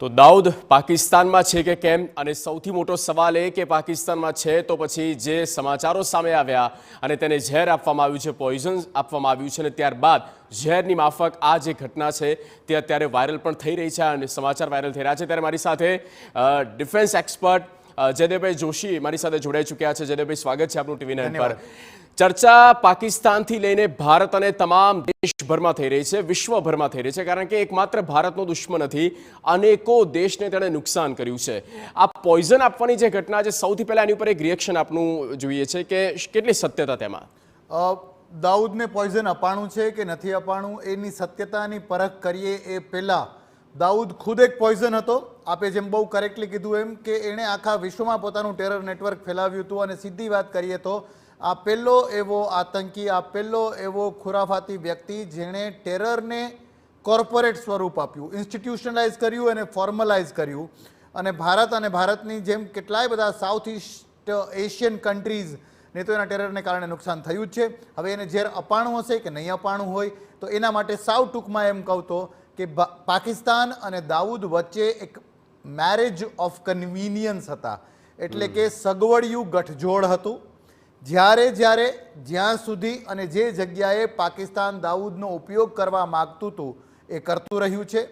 તો દાઉદ પાકિસ્તાનમાં છે કે કેમ અને સૌથી મોટો સવાલ એ કે પાકિસ્તાનમાં છે તો પછી જે સમાચારો સામે આવ્યા અને તેને ઝેર આપવામાં આવ્યું છે, પોઈઝન આપવામાં આવ્યું છે અને ત્યારબાદ ઝેરની માફક આ જે ઘટના છે તે અત્યારે વાયરલ પણ થઈ રહી છે અને સમાચાર વાયરલ થઈ રહ્યા છે। ત્યારે મારી સાથે ડિફેન્સ એક્સપર્ટ જયદેવભાઈ જોશી મારી સાથે જોડાઈ ચૂક્યા છે। જયદેવભાઈ, સ્વાગત છે આપનું TV9 પર। ચર્ચા પાકિસ્તાનથી લઈને ભારત અને તમામ દેશભરમાં થઈ રહી છે, વિશ્વભરમાં થઈ રહી છે, કારણ કે એકમાત્ર ભારતનો દુશ્મન નથી, અનેકો દેશને તેણે નુકસાન કર્યું છે। આ પોઈઝન આપવાની જે ઘટના છે, સૌથી પહેલા એની ઉપર એક રિએક્શન આપનું જોઈએ છે કે કેટલી સત્યતા તેમાં? દાઉદને પોઈઝન અપાણું છે કે નથી અપાણું એની સત્યતાની પરખ કરીએ એ પહેલાં દાઉદ ખુદ એક પોઈઝન હતો। આપે જેમ બહુ કરેક્ટલી કીધું એમ કે એણે આખા વિશ્વમાં પોતાનું ટેરર નેટવર્ક ફેલાવ્યું હતું અને સીધી વાત કરીએ તો આ પહેલો એવો આતંકી, આ પહેલો એવો ખુરાફાતી વ્યક્તિ જેણે ટેરરને કોર્પોરેટ સ્વરૂપ આપ્યું, ઇન્સ્ટિટ્યુશનલાઇઝ કર્યું અને ફોર્મલાઇઝ કર્યું। અને ભારતની જેમ કેટલાય બધા સાઉથ ઇસ્ટ એશિયન કન્ટ્રીઝને તો એના ટેરરને કારણે નુકસાન થયું જ છે। હવે એને ઝેર અપાણું હશે કે નહીં અપાણું હોય તો એના માટે સાવ ટૂંકમાં એમ કહું તો કે પાકિસ્તાન અને દાઉદ વચ્ચે એક મેરેજ ઓફ કન્વીનિયન્સ હતા, એટલે કે સગવડિયું ગઠજોડ હતું। જ્યાં સુધી અને જે જગ્યાએ પાકિસ્તાન દાઉદનો ઉપયોગ કરવા માગતું હતું એ કરતું રહ્યું છે।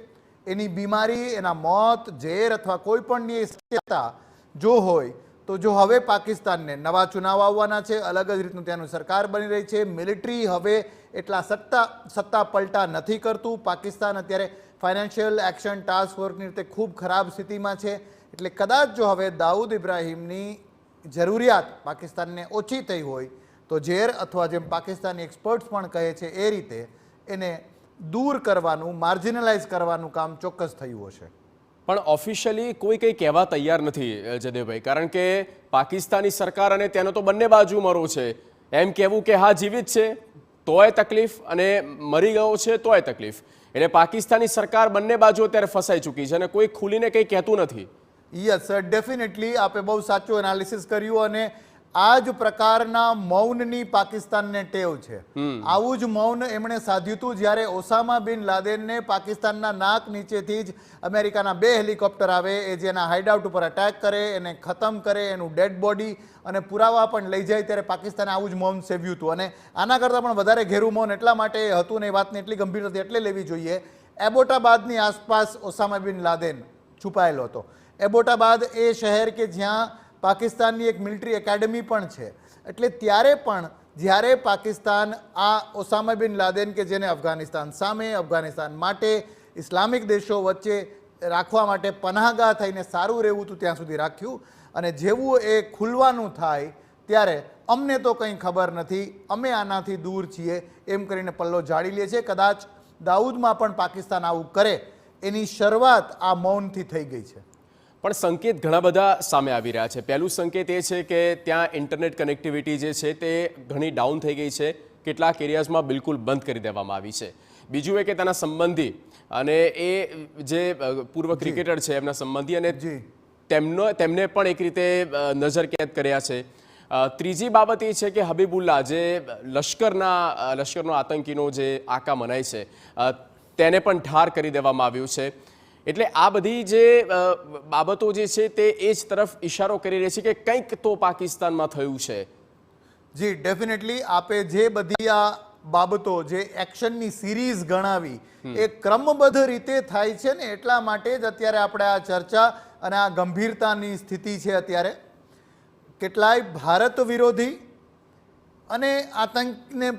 એની બીમારી, એના મોત, ઝેર અથવા કોઈ પણની શક્યતા જો હોય તો જો હવે પાકિસ્તાનને નવા ચુનાવ આવવાના છે, અલગ જ રીતનું ત્યાંનું સરકાર બની રહી છે, મિલિટરી હવે એટલા સત્તા પલટા નથી કરતું, પાકિસ્તાન અત્યારે ફાઇનાન્શિયલ એક્શન ટાસ્ક ફોર્સની રીતે ખૂબ ખરાબ સ્થિતિમાં છે, એટલે કદાચ જો હવે દાઉદ ઇબ્રાહિમની જરૂરિયાત પાકિસ્તાનને ઓછી થઈ હોય તો ઝેર અથવા જેમ પાકિસ્તાની એક્સપર્ટ્સ પણ કહે છે એ રીતે એને દૂર કરવાનું, માર્જિનલાઇઝ કરવાનું કામ ચોક્કસ થયું હશે। પણ ઓફિશિયલી કોઈ કંઈ કહેવા તૈયાર નથી જયદેવભાઈ, કારણ કે પાકિસ્તાની સરકાર અને તેનો તો બંને બાજુ મરો છે। એમ કહેવું કે હા જીવિત છે તોય તકલીફ અને મરી ગયો છે તોય તકલીફ, એટલે પાકિસ્તાની સરકાર બંને બાજુ અત્યારે ફસાઈ ચૂકી છે અને કોઈ ખુલીને કંઈ કહેતું નથી। યસ સર, ડેફિનેટલી આપે બહુ સાચું એનાલિસિસ કર્યું અને આ જ પ્રકારના મૌનની પાકિસ્તાનને ટેવ છે। આવું જ મૌન એમણે સાધ્યું હતું જ્યારે ઓસામા બિન લાદેનને પાકિસ્તાનના નાક નીચેથી જ અમેરિકાના 2 હેલિકોપ્ટર આવે એ જેના હાઇડઆઉટ ઉપર અટેક કરે, એને ખતમ કરે, એનું ડેડ બોડી અને પુરાવા પણ લઈ જાય, ત્યારે પાકિસ્તાને આવું જ મૌન સેવ્યું હતું। અને આના કરતાં પણ વધારે ઘેરું મૌન એટલા માટે હતું ને એ વાતને એટલી ગંભીરતાથી એટલે લેવી જોઈએ, એબોટાબાદની આસપાસ ઓસામા બિન લાદેન છુપાયેલો હતો। એબોટાબાદ એ શહેર કે જ્યાં પાકિસ્તાનની એક મિલિટરી એકેડમી પણ છે, એટલે ત્યારે પણ જ્યારે પાકિસ્તાન આ ઓસામા બિન લાદેન કે જેને અફઘાનિસ્તાન સામે, અફઘાનિસ્તાન માટે, ઇસ્લામિક દેશો વચ્ચે રાખવા માટે પનાહગાહ થઈને સારું રહેવું હતું ત્યાં સુધી રાખ્યું, અને જેવું એ ખુલવાનું થાય ત્યારે અમને તો કંઈ ખબર નથી, અમે આનાથી દૂર છીએ એમ કરીને પલ્લો ઝાડી લે છે। કદાચ દાઉદમાં પણ પાકિસ્તાન આવું કરે એની શરૂઆત આ મૌનથી થઈ ગઈ છે। પણ સંકેત ઘણા બધા સામે આવી રહ્યા છે। પહેલું સંકેત એ છે કે ત્યાં ઇન્ટરનેટ કનેક્ટિવિટી જે છે તે ઘણી ડાઉન થઈ ગઈ છે, કેટલાક એરિયાઝમાં બિલકુલ બંધ કરી દેવામાં આવી છે। બીજું એ કે તેના સંબંધી અને એ જે પૂર્વ ક્રિકેટર છે એમના સંબંધી અને તેમને પણ એક રીતે નજરકેદ કર્યા છે। ત્રીજી બાબત એ છે કે હબીબુલ્લા જે લશ્કરનો આતંકીનો જે આકા મનાય છે તેને પણ ઠાર કરી દેવામાં આવ્યું છે। એટલે આ બધી જે બાબતો જે છે તે એ જ તરફ ઇશારો કરી રહી છે કે કંઈક તો પાકિસ્તાનમાં થયું છે। જી ડેફિનેટલી, આપે જે બધી આ બાબતો જે એક્શનની સિરીઝ ગણાવી એ ક્રમબદ્ધ રીતે થાય છે ને એટલા માટે જ અત્યારે આપણે આ ચર્ચા અને આ ગંભીરતાની સ્થિતિ છે। અત્યારે કેટલાય ભારત વિરોધી અને આતંકને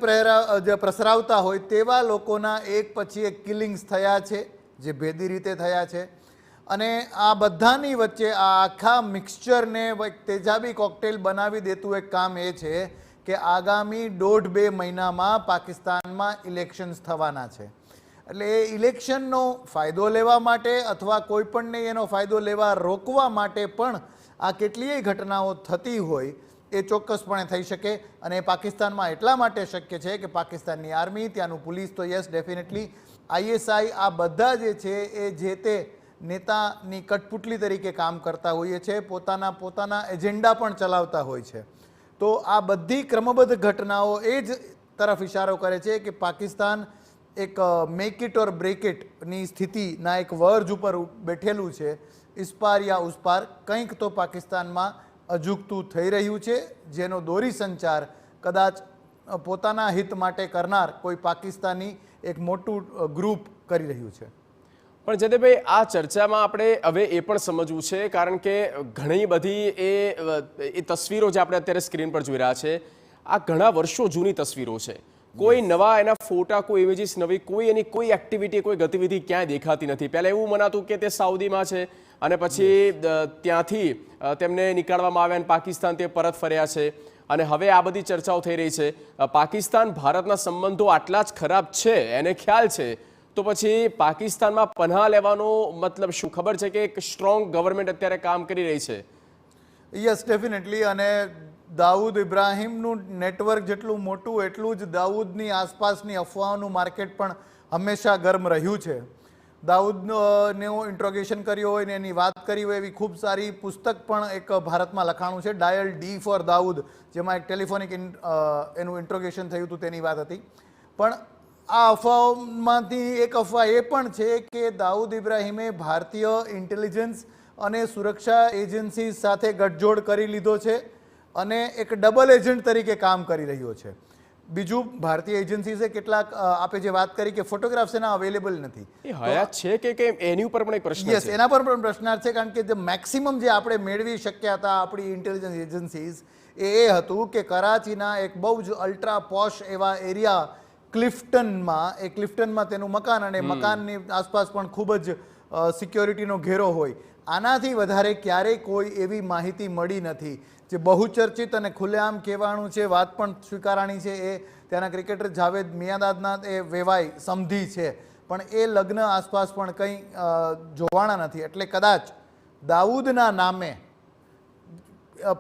પ્રસરાવતા હોય તેવા લોકોના એક પછી એક કિલિંગ્સ થયા છે જે ભેદી રીતે થયા છે, અને આ બધાની વચ્ચે આ આખા મિક્સચરને એક તેજાબી કોકટેલ બનાવી દેતું એક કામ એ છે કે આગામી 1.5-2 મહિનામાં પાકિસ્તાનમાં ઇલેક્શન્સ થવાના છે, એટલે એ ઇલેક્શનનો ફાયદો લેવા માટે અથવા કોઈ પણને એનો ફાયદો લેવા રોકવા માટે પણ આ કેટલીય ઘટનાઓ થતી હોય એ ચોક્કસપણે થઈ શકે। અને એ પાકિસ્તાનમાં એટલા માટે શક્ય છે કે પાકિસ્તાનની આર્મી, ત્યાંનું પોલીસ તો યસ ડેફિનેટલી, ISI આ બધા જે છે એ જે તે નેતાની કઠપુતલી તરીકે કામ કરતા હોઈએ છે, પોતાના એજન્ડા પણ ચલાવતા હોય છે। તો આ બધી ક્રમબદ્ધ ઘટનાઓ એ જ તરફ ઇશારો કરે છે કે પાકિસ્તાન એક મેક ઇટ ઓર બ્રેક ઇટની સ્થિતિના એક વર્જ ઉપર બેઠેલું છે. ઇસ્પાર યા ઉસ્પાર કંઈક તો પાકિસ્તાનમાં અજુગતું થઈ રહ્યું છે, જેનો દોરી સંચાર કદાચ પોતાના હિત માટે કરનાર કોઈ પાકિસ્તાની એક મોટું ગ્રુપ કરી રહ્યું છે. પણ જયદેવભાઈ, આ ચર્ચામાં આપણે હવે એ પણ સમજવું છે, કારણ કે ઘણી બધી એ તસવીરો જે આપણે અત્યારે સ્ક્રીન પર જોઈ રહ્યા છે, આ ઘણા વર્ષો જૂની તસવીરો છે. કોઈ નવા એના ફોટા, કોઈ ઇમેજીસ નવી, કોઈ એની કોઈ એક્ટિવિટી, કોઈ ગતિવિધિ ક્યાંય દેખાતી નથી. પહેલાં એવું મનાતું કે તે સાઉદીમાં છે અને પછી ત્યાંથી તેમને નીકાળવામાં આવ્યા અને પાકિસ્તાન તે પરત ફર્યા છે. અને હવે આ બધી ચર્ચાઓ થઈ રહી છે. પાકિસ્તાન ભારતના સંબંધો આટલા જ ખરાબ છે એને ખ્યાલ છે, તો પછી પાકિસ્તાનમાં પનાહ લેવાનો મતલબ શું? ખબર છે કે એક સ્ટ્રોંગ ગવર્મેન્ટ અત્યારે કામ કરી રહી છે. Yes, definitely. અને દાઉદ ઇબ્રાહિમનું નેટવર્ક જેટલું મોટું એટલું જ દાઉદની આસપાસની અફવાઓનું માર્કેટ પણ હંમેશા ગરમ રહ્યું છે. દાઉદનું ઇન્ટ્રોગેશન કર્યું હોય ને એની વાત કરી હોય એવી ખૂબ સારી પુસ્તક પણ એક ભારતમાં લખાણું છે, ડાયલ ડી ફોર દાઉદ, જેમાં એક ટેલિફોનિક એનું ઇન્ટ્રોગેશન થયું હતું તેની વાત હતી. પણ આ અફવાઓમાંથી એક અફવા એ પણ છે કે દાઉદ ઇબ્રાહિમે ભારતીય ઇન્ટેલિજન્સ અને સુરક્ષા એજન્સી સાથે ગઠજોડ કરી લીધો છે અને એક ડબલ એજન્ટ તરીકે કામ કરી રહ્યો છે. બીજું, ભારતીય એજન્સીઝે કેટલાક આપે જે વાત કરી કે ફોટોગ્રાફ્સ એના અવેલેબલ નથી, એ હયાત છે કે એની ઉપર પણ એક પ્રશ્ન છે. યસ, એના પર પણ પ્રશ્નાર્થ છે, કારણ કે જે મેક્સિમમ જે આપણે મેળવી શક્યા હતા આપણી ઇન્ટેલિજન્સ એજન્સીઝ એ હતું કે કરાચીના એક બહુ જ અલ્ટ્રા પોશ એવા એરિયા ક્લિફ્ટનમાં તેનું મકાન અને મકાનની આસપાસ પણ ખૂબ જ સિક્યોરિટીનો ઘેરો હોય. આનાથી વધારે ક્યારેય કોઈ એવી માહિતી મળી નથી. જે બહુચર્ચિત અને ખુલ્લેઆમ કહેવાનું છે, વાત પણ સ્વીકારાણી છે, એ ત્યાંના ક્રિકેટર જાવેદ મિયાંદાદના એ વેવાય સમધી છે, પણ એ લગ્ન આસપાસ પણ કંઈ જોવાના નથી. એટલે કદાચ દાઉદના નામે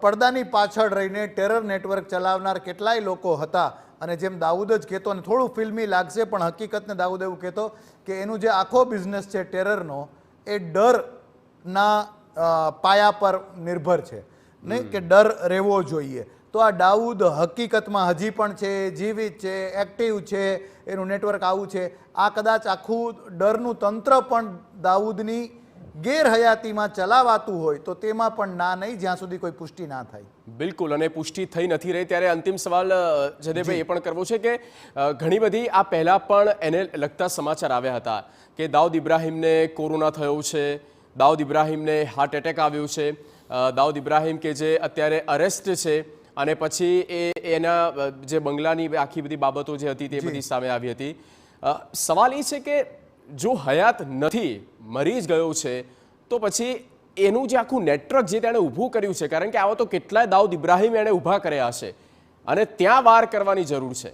પડદાની પાછળ રહીને ટેરર નેટવર્ક ચલાવનાર કેટલાય લોકો હતા. અને જેમ દાઉદ જ કહેતો, અને થોડું ફિલ્મી લાગશે પણ હકીકતને દાઉદ એવું કહેતો કે એનું જે આખો બિઝનેસ છે ટેરરનો, એ ડરના પાયા પર નિર્ભર છે, નહીં કે ડર રહેવો જોઈએ. તો આ દાઉદ હકીકતમાં હજી પણ છે, જીવિત છે, એક્ટિવ છે, એનું નેટવર્ક આવું છે. આ કદાચ આખું ડરનું તંત્ર પણ દાઉદની ગેરહયાતીમાં ચલાવાતું હોય તો તેમાં પણ ના નહીં, જ્યાં સુધી કોઈ પુષ્ટિ ના થાય. બિલકુલ, અને પુષ્ટિ થઈ નથી રહી ત્યારે અંતિમ સવાલ જયદેવભાઈ એ પણ કરવો છે કે ઘણી બધી આ પહેલા પણ એને લગતા સમાચાર આવ્યા હતા કે દાઉદ ઇબ્રાહિમને કોરોના થયો છે, દાઉદ ઇબ્રાહિમને હાર્ટ એટેક આવ્યો છે, દાઉદ ઇબ્રાહિમ કે જે અત્યારે અરેસ્ટ છે, અને પછી એના જે બંગલાની આખી બધી બાબતો જે હતી તે બધી સામે આવી હતી. સવાલ એ છે કે જો હયાત નથી, મરી જ ગયો છે, તો પછી એનું જે આખું નેટવર્ક જે તેણે ઊભું કર્યું છે, કારણ કે આવા તો કેટલાય દાઉદ ઇબ્રાહિમ એણે ઊભા કર્યા હશે અને ત્યાં વાર કરવાની જરૂર છે.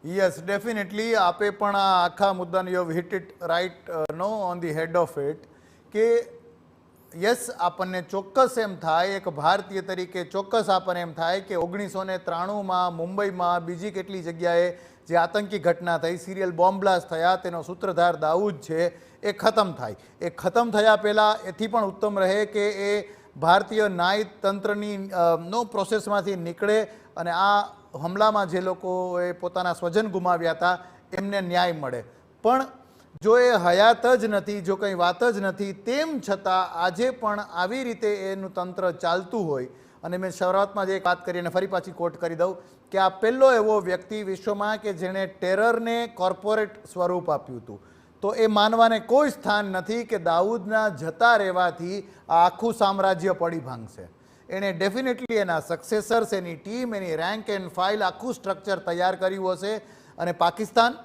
Yes, definitely. આપે પણ આ આખા મુદ્દાને you have hit it right no on the head of it કે યસ, આપણને ચોક્કસ એમ થાય, એક ભારતીય તરીકે ચોક્કસ આપણને એમ થાય કે 1993માં મુંબઈમાં બીજી કેટલી જગ્યાએ જે આતંકી ઘટના થઈ, સિરિયલ બોમ્બ બ્લાસ્ટ થયા, તેનો સૂત્રધાર દાઉદ છે, એ ખતમ થાય. એ ખતમ થયા પહેલાં એથી પણ ઉત્તમ રહે કે એ ભારતીય ન્યાય તંત્રની નો પ્રોસેસમાંથી નીકળે અને આ હમલામાં જે લોકોએ પોતાના સ્વજન ગુમાવ્યા હતા એમને ન્યાય મળે. પણ જો એ હયાત જ નથી, જો કંઈ વાત જ નથી, તેમ છતાં આજે પણ આવી રીતે એનું તંત્ર ચાલતું હોય. અને મેં શરૂઆતમાં જે એક વાત કરી અને ફરી પાછી કોટ કરી દઉં કે આ પહેલો એવો વ્યક્તિ વિશ્વમાં કે જેણે ટેરરને કોર્પોરેટ સ્વરૂપ આપ્યું હતું. તો એ માનવાને કોઈ સ્થાન નથી કે દાઉદના જતા રહેવાથી આ આખું સામ્રાજ્ય પડી ભાંગશે. એણે ડેફિનેટલી એના સક્સેસર્સ, એની ટીમ, એની રેન્ક એન્ડ ફાઇલ, આખું સ્ટ્રક્ચર તૈયાર કર્યું હશે. અને પાકિસ્તાન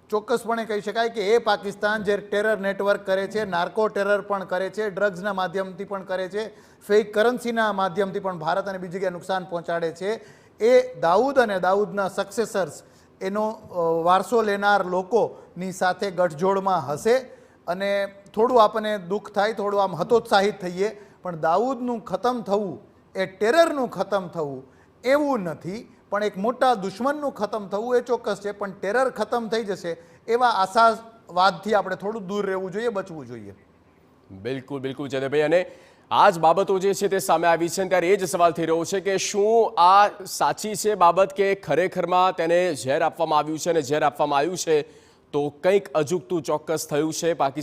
ચોક્કસપણે કહી શકાય કે એ પાકિસ્તાન જે ટેરર નેટવર્ક કરે છે, નાર્કો ટેરર પણ કરે છે, ડ્રગ્સના માધ્યમથી પણ કરે છે, ફેક કરન્સીના માધ્યમથી પણ ભારત અને બીજી જગ્યાએ નુકસાન પહોંચાડે છે, એ દાઉદ અને દાઉદના સક્સેસર્સ, એનો વારસો લેનાર લોકોની સાથે ગઠજોડમાં હશે. અને થોડું આપણને દુઃખ થાય, થોડું આમ હતોત્સાહિત થઈએ, પણ દાઉદનું ખતમ થવું એ ટેરરનું ખતમ થવું એવું નથી, પણ એક મોટા દુશ્મનનું ખતમ થવું એ ચોક્કસ છે. પણ ટેરર ખતમ થઈ જશે એવા આશાવાદથી આપણે થોડું દૂર રહેવું જોઈએ, બચવું જોઈએ. બિલકુલ બિલકુલ જયદેવભાઈ, અને આ જ બાબતો જે છે તે સામે આવી છે ત્યારે એ જ સવાલ થઈ રહ્યો છે કે શું આ સાચી છે બાબત કે ખરેખરમાં તેને ઝેર આપવામાં આવ્યું છે, અને ઝેર આપવામાં આવ્યું છે તો કંઈક અજુગતું ચોક્કસ થયું છે. પાકિસ્તાન